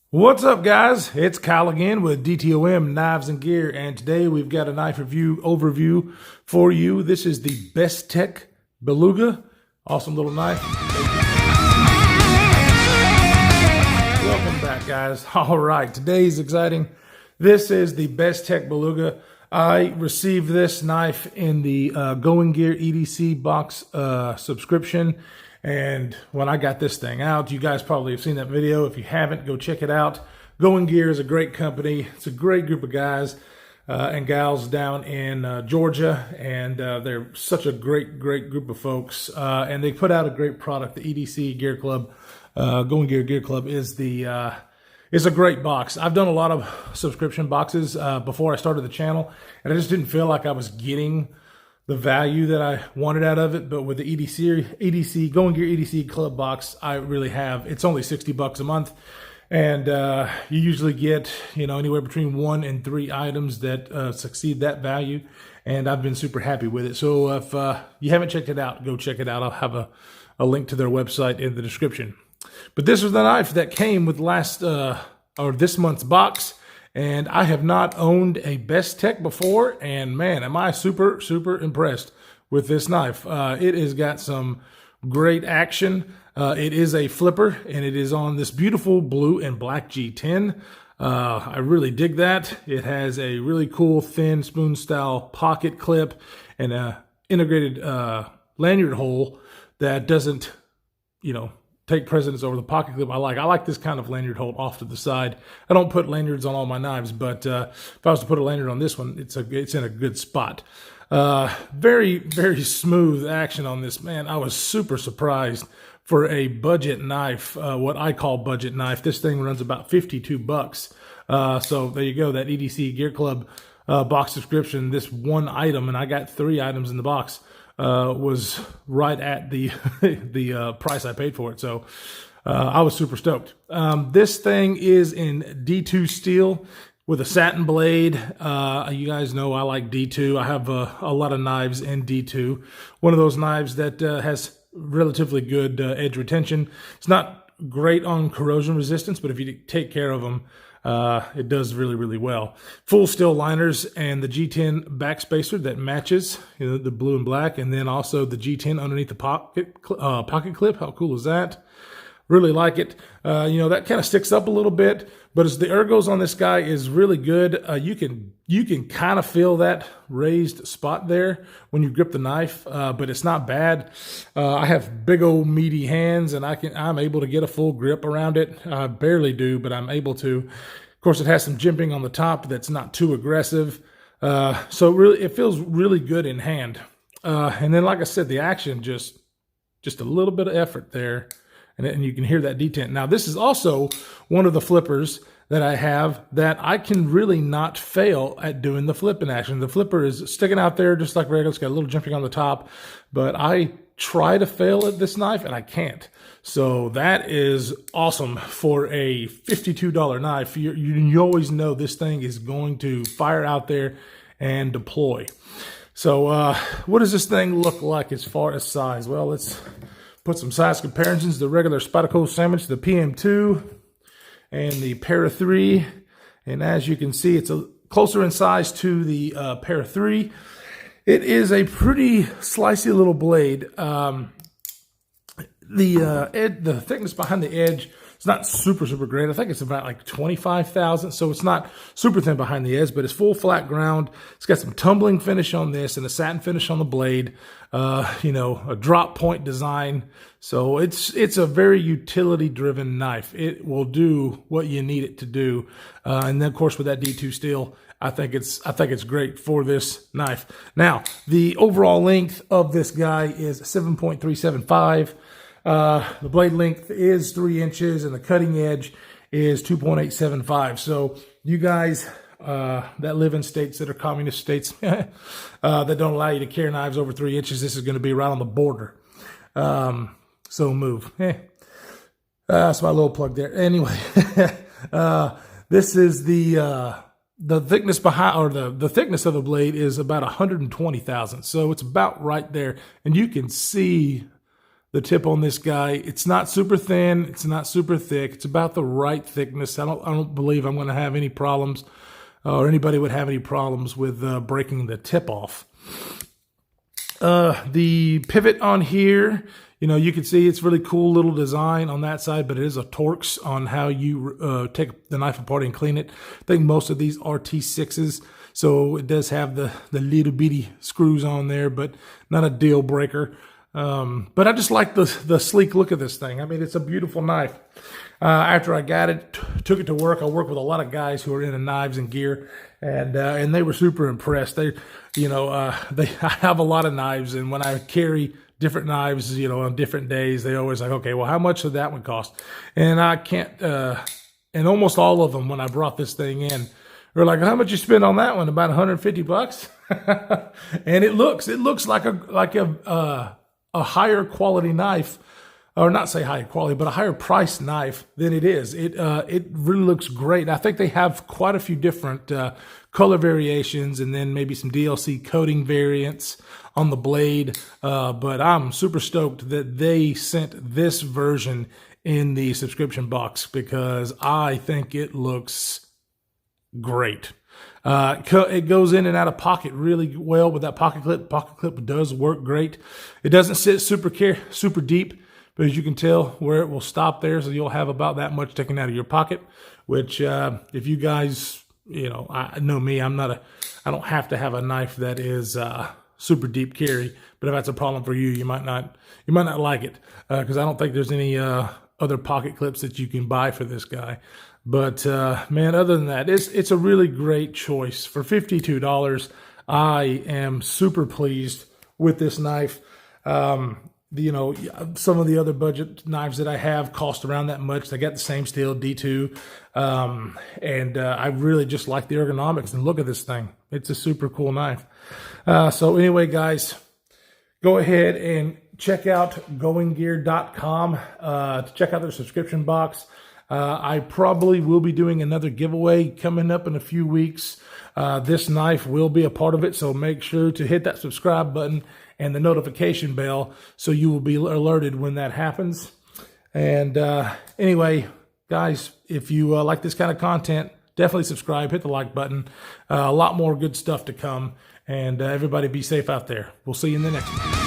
What's up, guys? It's Kyle again with DTOM Knives and Gear, and today we've got a knife review overview for you. This is the Bestech Beluga. Awesome little knife. Welcome back, guys. All right, today's exciting. This is the Bestech Beluga. I received this knife in the Going Gear EDC box subscription. And when I got this thing out, you guys probably have seen that video. If you haven't, go check it out. Going Gear is a great company. It's a great group of guys and gals down in Georgia. And they're such a great group of folks. And they put out a great product. The EDC Gear Club, Going Gear Gear Club is a great box. I've done a lot of subscription boxes before I started the channel. And I just didn't feel like I was getting the value that I wanted out of it. But with the EDC Going Gear EDC Club box, I really have. It's only $60 a month, and you usually get anywhere between 1 and 3 items that succeed that value, and I've been super happy with it. So if you haven't checked it out, go check it out. I'll have a link to their website in the description. But this was the knife that came with this month's box. And I have not owned a Bestech before, and man, am I super impressed with this knife. It has got some great action. It is a flipper, and it is on this beautiful blue and black G10. I really dig that. It has a really cool thin spoon style pocket clip and a integrated lanyard hole that doesn't, take precedence over the pocket clip. I like this kind of lanyard hold off to the side. I don't put lanyards on all my knives, but if I was to put a lanyard on this one, it's in a good spot. Very smooth action on this, man. I was super surprised for a budget knife, what I call budget knife. This thing runs about $52. So there you go, that EDC Gear Club box subscription. This one item, and I got 3 items in the box, was right at the price I paid for it. So I was super stoked. This thing is in D2 steel with a satin blade. You guys know I like D2. I have a lot of knives in D2. One of those knives that has relatively good edge retention. It's not great on corrosion resistance, but if you take care of them, it does really well. Full steel liners and the G10 backspacer that matches, the blue and black, and then also the G10 underneath the pocket clip. How cool is that? Really like it. That kind of sticks up a little bit, but as the ergos on this guy is really good. You can kind of feel that raised spot there when you grip the knife, but it's not bad. I have big old meaty hands, and I'm able to get a full grip around it. I barely do, but I'm able to. Of course, it has some jimping on the top that's not too aggressive. So really, it feels really good in hand. And then, like I said, the action just a little bit of effort there. And you can hear that detent. Now, this is also one of the flippers that I have that I can really not fail at doing the flipping action. The flipper is sticking out there just like regular. It's got a little jimping on the top. But I try to fail at this knife, and I can't. So that is awesome for a $52 knife. You always know this thing is going to fire out there and deploy. So what does this thing look like as far as size? Well, let's put some size comparisons. The regular Spataco sandwich, the PM2, and the Para 3. And as you can see, it's closer in size to the Para 3. It is a pretty slicey little blade. The thickness behind the edge is not super great. I think it's about like 25 thousandths, so it's not super thin behind the edge, but it's full flat ground. It's got some tumbling finish on this and a satin finish on the blade. A drop point design. So it's a very utility driven knife. It will do what you need it to do. And then of course with that D2 steel, I think it's great for this knife. Now, the overall length of this guy is 7.375. The blade length is 3 inches, and the cutting edge is 2.875. So you guys that live in states that are communist states that don't allow you to carry knives over 3 inches, this is going to be right on the border. So move. That's my little plug there. Anyway, this is the thickness behind, or the thickness of the blade is about 120 thousandths. So it's about right there, and you can see the tip on this guy. It's not super thin. It's not super thick. It's about the right thickness. I don't believe I'm going to have any problems, or anybody would have any problems with breaking the tip off. The pivot on here, you can see it's really cool little design on that side, but it is a Torx on how you take the knife apart and clean it. I think most of these are T6s, so it does have the little bitty screws on there, but not a deal breaker. But I just like the sleek look of this thing. I mean, it's a beautiful knife. After I got it, took it to work. I work with a lot of guys who are into knives and gear, and they were super impressed. I have a lot of knives, and when I carry different knives, on different days, they always like, okay, well, how much did that one cost? And I can't, and almost all of them, when I brought this thing in, they're like, how much you spend on that one? About $150. And it looks like a higher quality knife, or not say high quality, but a higher price knife than it is. It really looks great. I think they have quite a few different color variations, and then maybe some DLC coating variants on the blade. But I'm super stoked that they sent this version in the subscription box, because I think it looks great. It goes in and out of pocket really well with that pocket clip. Pocket clip does work great. It doesn't sit super deep, but as you can tell, where it will stop there, so you'll have about that much taken out of your pocket. Which, if you guys, I know me, I don't have to have a knife that is super deep carry. But if that's a problem for you, you might not like it, because I don't think there's any other pocket clips that you can buy for this guy. But man, other than that, it's a really great choice for $52. I am super pleased with this knife. Some of the other budget knives that I have cost around that much. They got the same steel, D2, and I really just like the ergonomics and look at this thing. It's a super cool knife. So anyway, guys, go ahead and check out goinggear.com to check out their subscription box. I probably will be doing another giveaway coming up in a few weeks. This knife will be a part of it, so make sure to hit that subscribe button and the notification bell so you will be alerted when that happens. And anyway, guys, if you like this kind of content, definitely subscribe, hit the like button. A lot more good stuff to come, and everybody be safe out there. We'll see you in the next one.